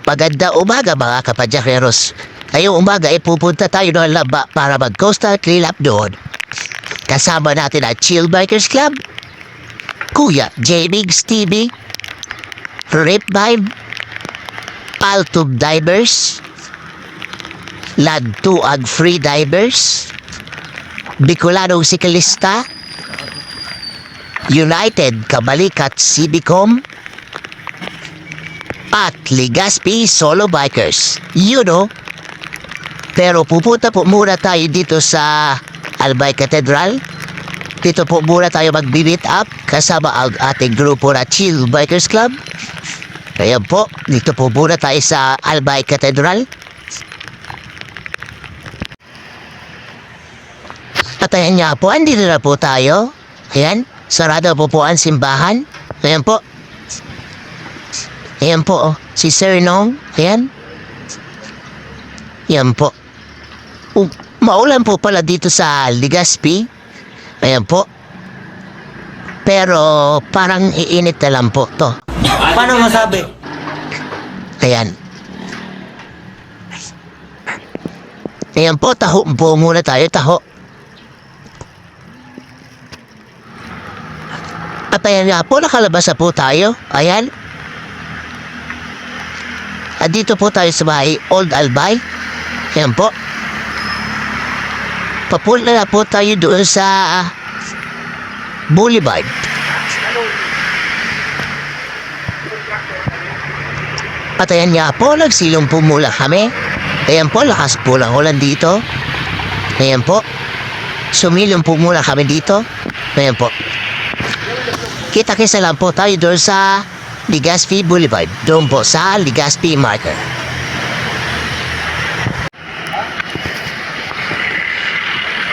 Maganda umaga mga kapadyakeros. Ngayong umaga ay pupunta tayo ng Lamba para mag-coastal clean up doon. Kasama natin ang Chill Bikers Club, Kuya J-Migs TV, Rip Vibe, Altub Divers, Lantuag Free Divers, Bicolanong Siklista, United Kabalikat Cibicom, at Legazpi Solo Bikers. You know. Pero pupunta po muna tayo dito sa Albay Cathedral. Dito po muna tayo mag-meet up kasama ang ating grupo na Chill Bikers Club. Ayan po, dito po muna tayo sa Albay Cathedral. At ayan nga po, andito na po tayo. Ayan, sarado po ang simbahan. Ayan po. Ayan po, oh. Si Sir Nong. Ayan. Ayan po. Maulan po pala dito sa Legazpi. Ayan po. Pero parang iinit na lang po to. Paano masabi? Ayan. Ayan po, taho po muna tayo, taho. At ayan nga po, nakalabas na po tayo. Ayan. At dito po tayo sa bahay, Old Albay. Ayan po. Papunta na po tayo doon sa Boulevard. At ayan nga po, nagsilong po mula kami. Ayan po, lakas po lang ulan dito. Ayan po. Sumilong po muna kami dito. Ayan po. Kita-kisa lang po tayo doon sa Legazpi Boulevard. Doon po sa Legazpi Marker.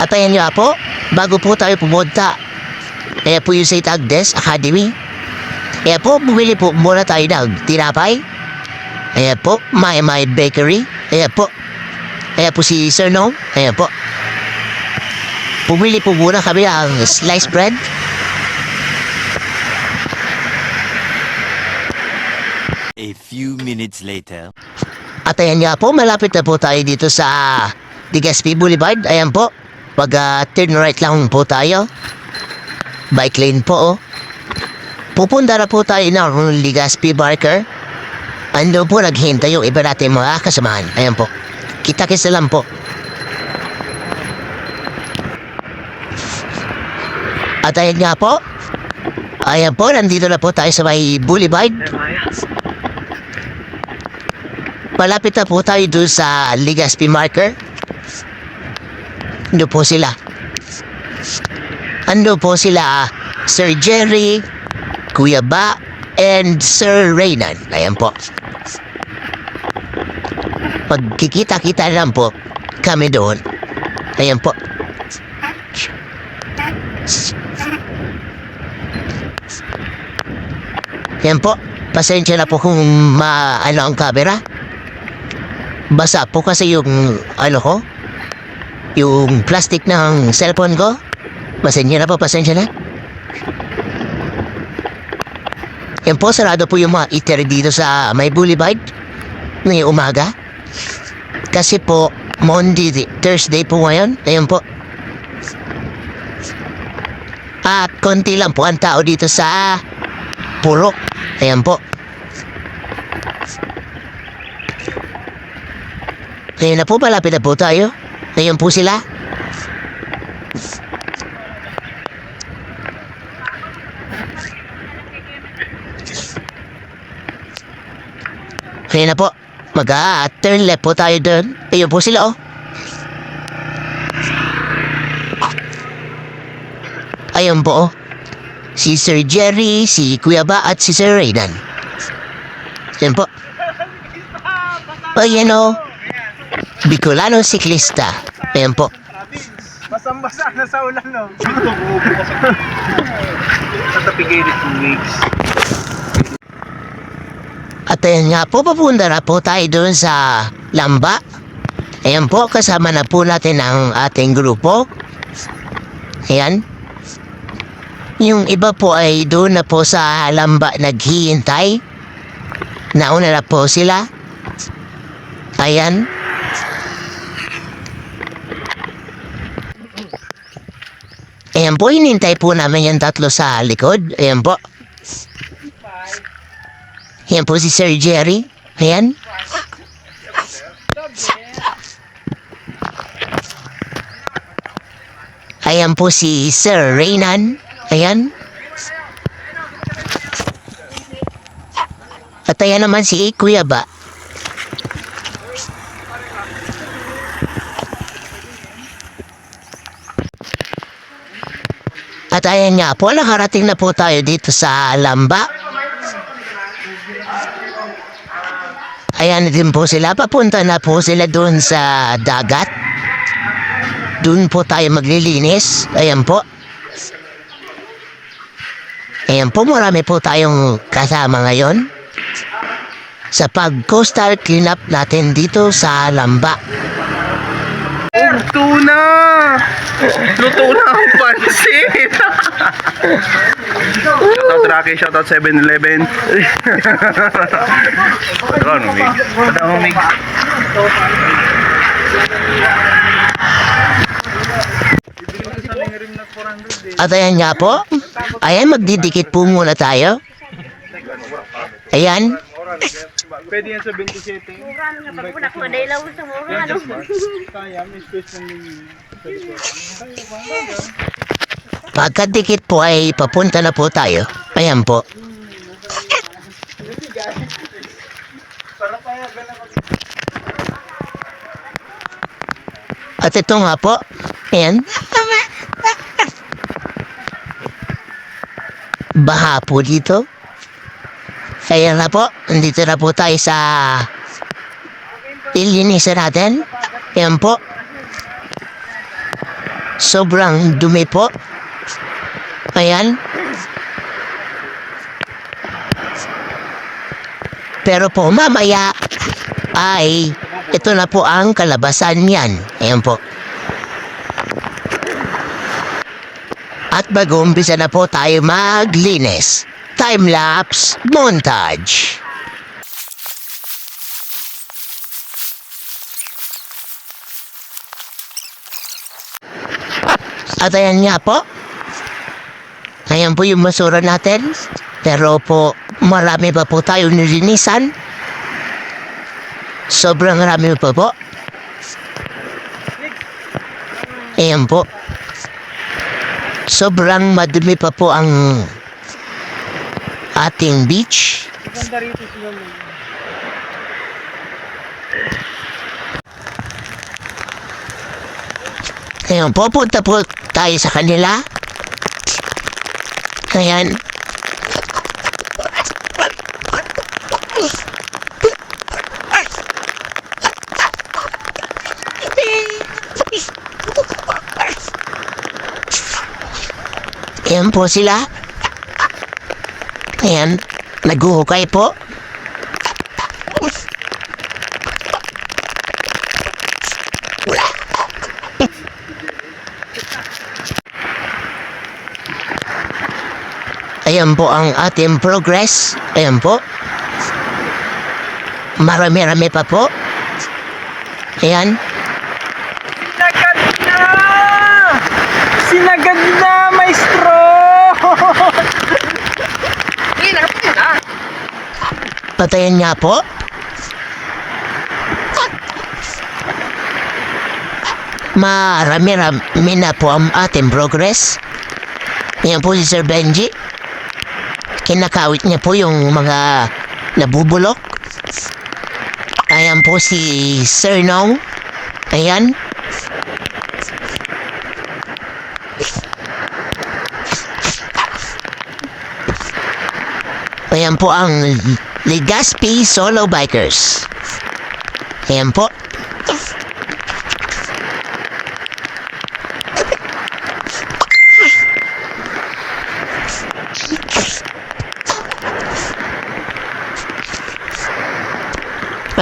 At ayan nga po, bago po tayo pumunta, ayan po yung St. Agnes Academy. Ayan po, bumili po muna tayo ng tinapay. Ayan po, My Bakery. Ayan po. Ayan po si Sir Nong. Ayan po. Bumili po muna kami ng sliced bread. A few minutes later. At ayan nga po, malapit na po tayo dito sa Legazpi Boulevard. Ayan po, turn right lang po tayo. Bike lane po, oh. Pupunta na po tayo ng Legazpi Barker. Ando po naghintay yung iba natin mga kasamahan. Ayan po, kita-kisa lang po. At ayan nga po, ayan po, nandito na po tayo sa may Boulevard. Malapit na po tayo doon sa Legazpi Marker. Ando po sila. Ando po sila, Sir Jerry, Kuya Ba, and Sir Reynan. Ayan po. Pagkikita-kita lang po kami doon. Ayan po. Ayan po. Pasensya na po kung maano ang camera. Basa po kasi yung ko, yung plastic ng cellphone ko. Pasensya na po, pasensya na. Yan po, sarado po yung mga eatery dito sa may Boulevard ngayong umaga. Kasi po, Thursday po ngayon. Ayan po. At konti lang po ang tao dito sa Purok. Ayan po. Ngayon na po, malapit na po tayo. Ngayon po sila. Ngayon na po, mag-turn left po tayo doon. Ngayon po sila, oh. Ayun po, oh. Si Sir Jerry, si Kuya Ba, at si Sir Reynan. Yan po. Ayan, oh. Bicolanong Siklista. Ayan po. Basang-basa na sa ulan, no? Sa tapigay 2 weeks. At ayan nga po, papunta na po tayo doon sa Lamba. Ayan po, kasama na po natin ang ating grupo. Ayan. Yung iba po ay doon na po sa Lamba naghihintay. Nauna na po sila. Ayan. Ayan po, hinintay po namin yung tatlo sa likod. Ayan po. Ayan po si Sir Jerry. Ayan. Ayan po si Sir Reynan. Ayan. At ayan naman si Kuya Ba. At ayan nga po, nakarating na po tayo dito sa Lamba. Ayan din po sila, papunta na po sila doon sa dagat. Doon po tayo maglilinis. Ayan po. Ayan po, marami po tayong kasama ngayon sa pag-coastal cleanup natin dito sa Lamba. Luto na! Luto na ang pansit! Shoutout Rocky, shoutout 7-Eleven. Ito, umig. Ito, umig. At ayan nga po. Ayan, magdidikit po muna tayo. Ayan. Pwede yan sa 27. Mura nga pag una ko dahil sa mura ano. Kaya, may space lang din. Pagkadikit po ay papunta na po tayo. Ayan po. At ito nga po. Ayan. Baha po dito. Ayan na po. Nandito na po tayo sa ilinisan natin. Ayan po. Sobrang dumi po. Ayan. Pero po mamaya ay ito na po ang kalabasan niyan. Ayan po. At mag-uumpisa na po tayo maglinis. Time-lapse montage. At ayan nga po. Ayan po yung basura natin. Pero po, marami pa po tayo nilinisan. Sobrang marami pa po. Ayan po. Sobrang madumi pa po ang ating beach. Ganda rito sila mo. Ayan, pupunta po tayo sa kanila. Ayan. Ayan po sila. Ayan, naghuhukay po. Ayan po ang ating progress. Ayan po. Marami-rami pa po. Ayan. Sinagad na! Sinagad na, maestro! Patayin nga po. Marami-rami na po ang ating progress. Ayan po si Sir Benji. Kinakawit niya po yung mga nabubulok. Ayan po si Sir Nong. Ayan. Ayan po ang Legazpi Solo Bikers. Ayan po.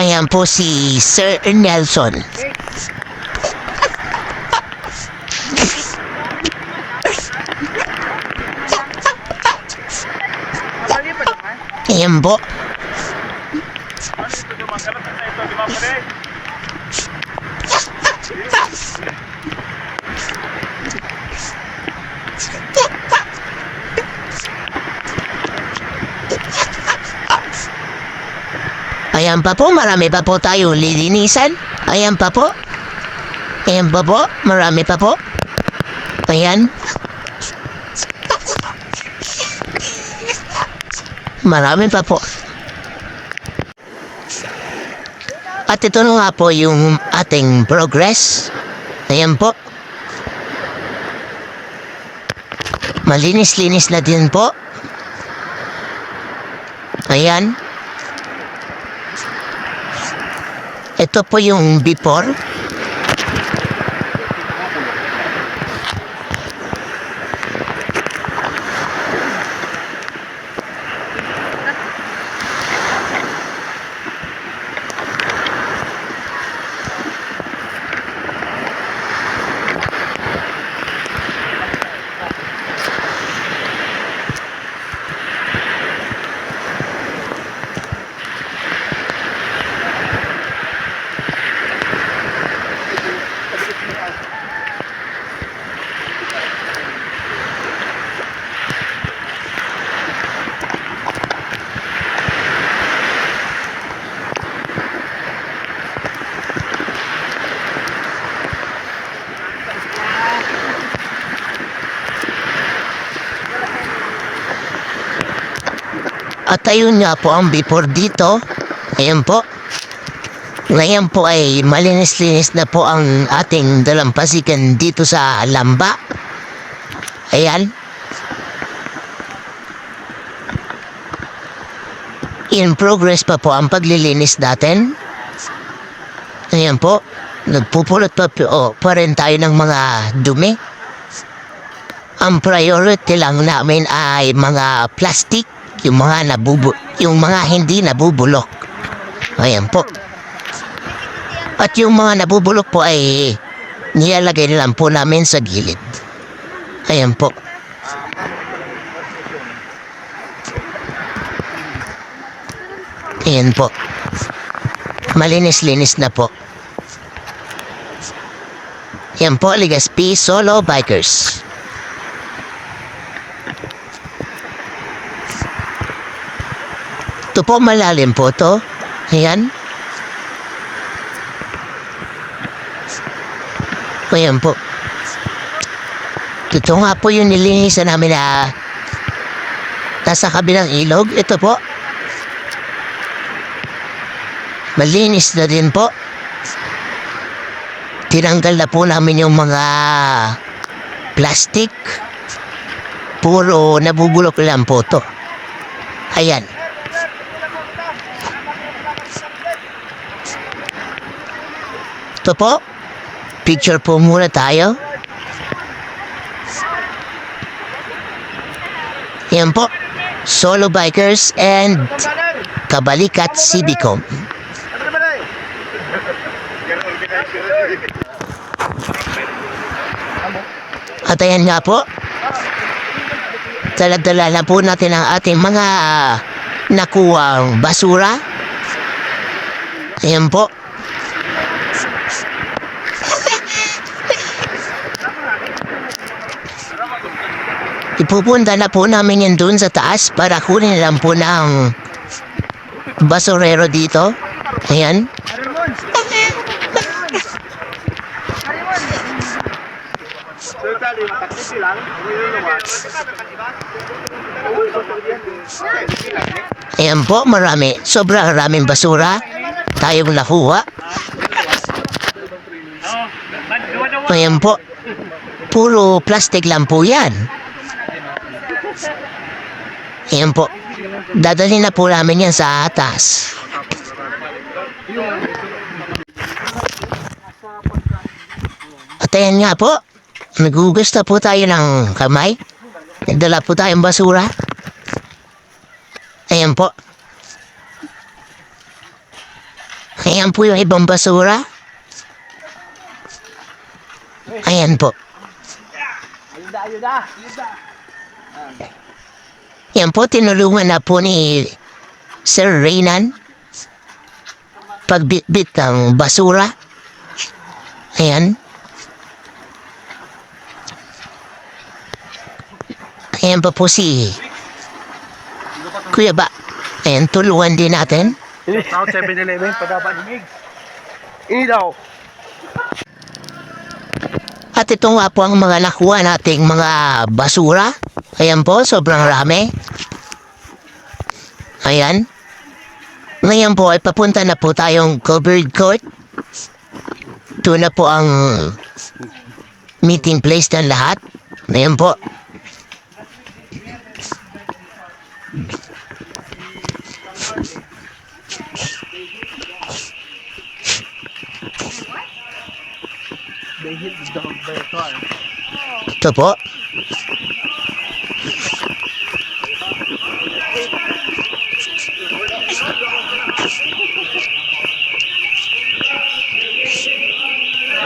Ayan po si Sir Nelson. Ayan po. Ayan pa po, marami pa po tayo lilinisan. Ayan pa po. Ayan pa po, marami pa po. Ayan. Marami pa po. At ito na nga po yung ating progress. Ayan po. Malinis-linis na din po. Ayan. Ito po yung before. At ayun nga po ang before dito. Ayan po. Ngayon po ay malinis-linis na po ang ating dalampasigan dito sa Lamba. Ayan. In progress pa po ang paglilinis natin. Ayan po. Nagpupulot pa rin tayo ng mga dumi. Ang priority lang namin ay mga plastic. Yung mga hindi nabubulok. Ayan po. At yung mga nabubulok po ay nilalagay na lang po namin sa gilid. Ayan po. Ayan po. Malinis-linis na po. Ayan po, Legazpi Solo Bikers. Ito po, malalim po to. Ayan. Ayan po. Ito nga po yung nilinisan namin na nasa kabilang ilog. Ito po. Malinis na din po. Tinanggal na po namin yung mga plastic. Puro nabubulok lang po to. Ayan. Ito po, picture po muna tayo. Yan po, Solo Bikers and Kabalikat Cibicom. At ayan nga po, dala-dala na po natin ang ating mga nakuwang basura. Ayan po. Ipupunta na po namin yan dun sa taas para kunin lang po ng basurero dito. Ayan. Ayan po, marami. Sobrang maraming basura tayong nakuha. Ayan po. Puro plastic lang po yan. Ayan po. Dadalhin na po namin yan sa atas. At ayan nga po. Nagugas na po tayo ng kamay. Nagdala po tayong basura. Ayan po. Ayan po yung ibang basura. Ayan po. Yan po, tinulungan na po ni Sir Reynan. pagbitbit ng basura. Ayan. Ayan pa po si Kuya Ba. Ayan, tulungan din natin. South 7-Eleven, padaba ni Mig. Ini daw. At ito nga po ang mga nakuha nating mga basura. Ayan po, sobrang rami. Ayan. Ngayon po ay papunta na po tayong covered court. Ito na po ang meeting place ng lahat. Ayan po. Ito po.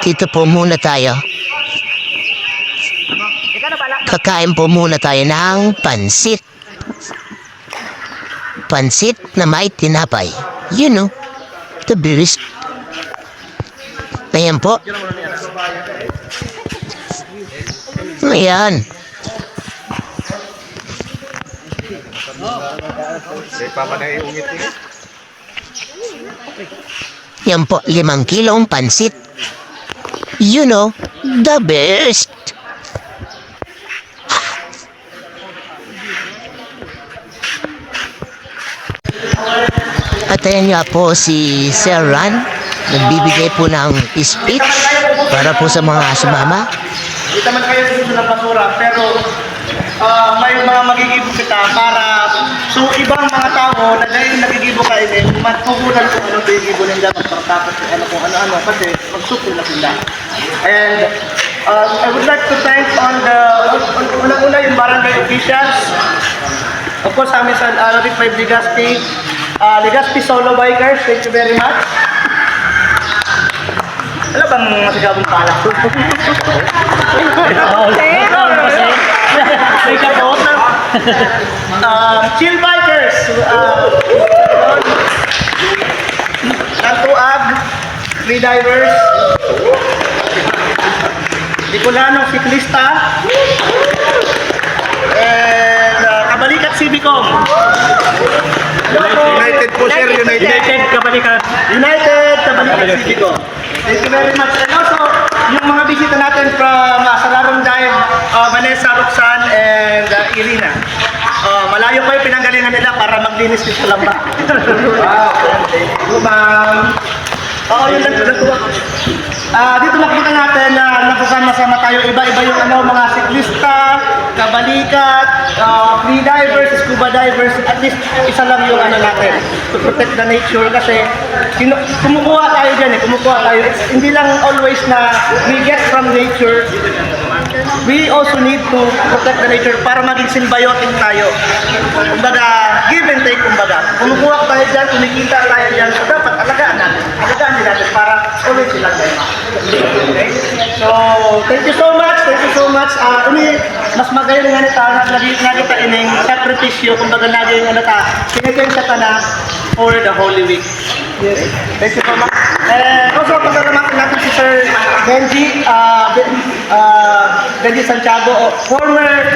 Dito po muna tayo. Kakain po muna tayo ng pansit. Pansit na may tinapay. You know, the bilis. Ayan po. Ayan. Yan po, 5 kilong pansit. You know, the best. At ayan nga po si Sir Ran. Nagbibigay po ng speech para po sa mga sumama. Ito man kayo sa susunod ng basura, pero may mga magigibo kita para so ibang mga tao na dahil nagigibo ka din, matugunan kung ano yung gibo nila magpapatapos kung ano kung ano-ano kasi magsukol na sila. And I would like to thank on the unang-una yung barangay officials. Of course, sa amin sa Arabic 5 Legazpi, Legazpi Solo Bikers, thank you very much. Alam bang masigabong pala? Chill Bikers, Tantuag, Free Divers, Bicolanong Siklista, and Kabalikat Civicom. United po, sir. United Kabalikat. United Kabalikat Civicom. Thank you very much. And also, yung mga bisita natin from Salarong Dive, Vanessa, Roxanne, and Irina. Malayo pa yung pinanggalingan nila para maglinis yung kalamba. Wow. Thank you, ma'am. Oo, yun lang. Dito makikita natin na nakasama-sama tayo. Iba-iba yung mga siklista, kabalikat, free divers, scuba divers. At least isa lang yung natin to protect the nature kasi kumukuha tayo dyan kumukuha tayo. Hindi lang always na we get from nature. We also need to protect the nature para maging symbiotic tayo. Kumbaga, give and take kumbaga. Kumukuha tayo dyan, kumikita tayo dyan. So dapat alagaan natin. Alagaan din natin para always sila tayo. Okay? So, thank you so much. Thank you so much. Mas magaling nga nita, nagita ining sakripisyo, kumbaga naging sinigay sa tana for the Holy Week. Yes. Thank you so much. Also, pasalamatan natin si Sir Benji, Benji Santiago, former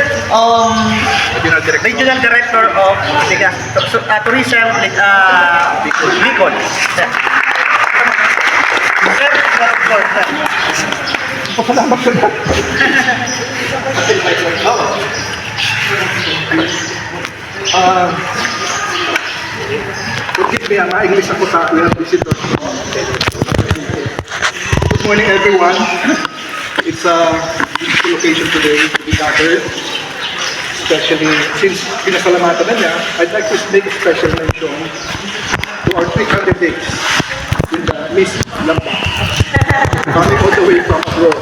Regional Director of Tourism Bicol. Pasalamat ko na. Forgive me, English ako sa we have visitors. Good morning, everyone. It's a beautiful occasion today to be gathered. Especially since pinasalamatan na niya, I'd like to make a special mention to our 3 candidates with the Miss Lamba. Coming all the way from abroad.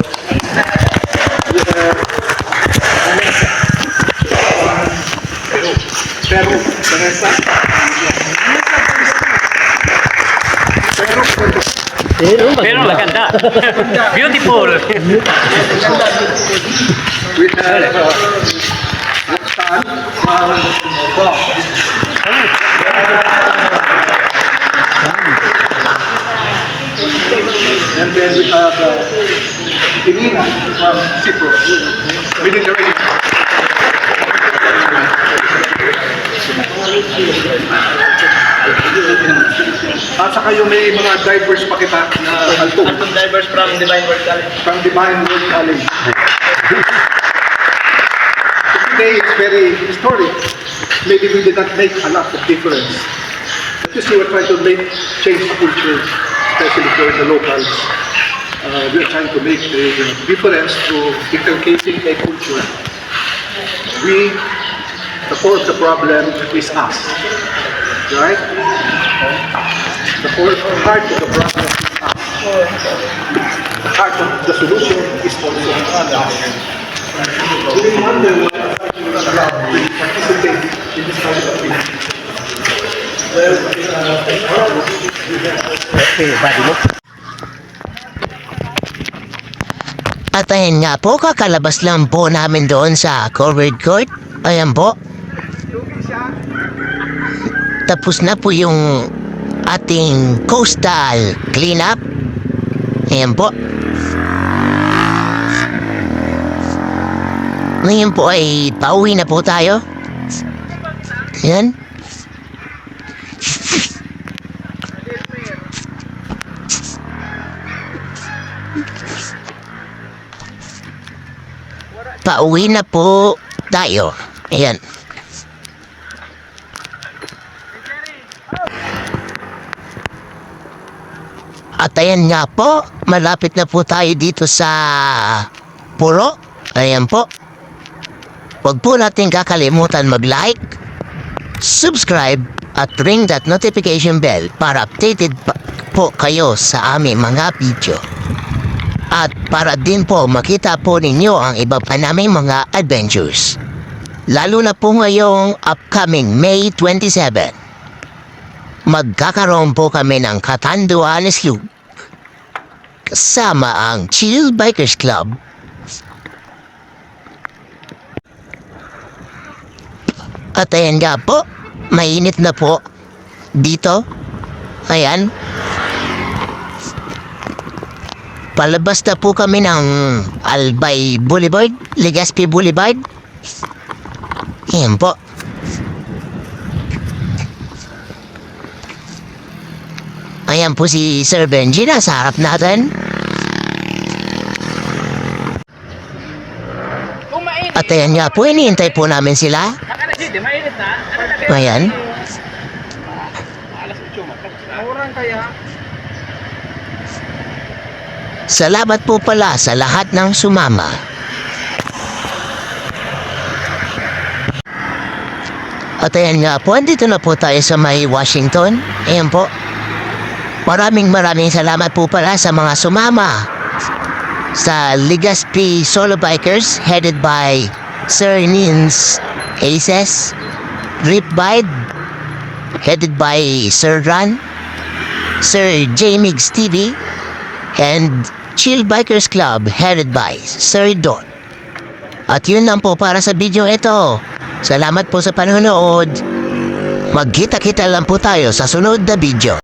We have Vanessa. Pero, Vanessa. Pero maganda. Beautiful. We have Roxanne from we have Irina from Cyprus within the range. At saka yung may mga divers pa kita na altong. Divers from Divine World College. From Divine World College. So today it's very historic. Maybe we did not make a lot of difference. But you see, we're trying to change the culture, especially for the locals. We're trying to make the difference through inculcating a culture. The core of the problem is us. Right? The heart of the problem is us. The heart of the solution is also us. We wonder why we participate in this kind of thing. At ayan nga po, kakalabas lang po namin doon sa covered court. Ayan po. Tapos na po yung ating coastal cleanup. Ayan po. Ngayon po ay pauwi na po tayo. Ayan. Pauwi na po tayo. Ayan. At ayan nga po, malapit na po tayo dito sa Puro. Ayan po. Huwag po natin kakalimutan mag-like, subscribe, at ring that notification bell para updated po kayo sa aming mga video. At para din po makita po ninyo ang iba pa naming mga adventures. Lalo na po ngayong upcoming May 27. Magkakaroon po kami ng Catanduanes Loop kasama ang Chill Bikers Club. At ayan nga po, mainit na po dito. Ayan. Palabas na po kami ng Albay Boulevard, Legazpi Boulevard. Ayan po. Ayan po si Sir Benji na sa harap natin. At ayan nga po, iniintay po namin sila. Ayan. Salamat po pala sa lahat ng sumama. At ayan nga po, andito na po tayo sa may Washington. Ayan po. Maraming salamat po pala sa mga sumama sa Legazpi Solo Bikers headed by Sir Nins Aces, Ripbide headed by Sir Ran, Sir Jamix TV, and Chill Bikers Club headed by Sir Don. At yun lang po para sa video ito. Salamat po sa panonood. Magkita-kita lang po tayo sa sunod na video.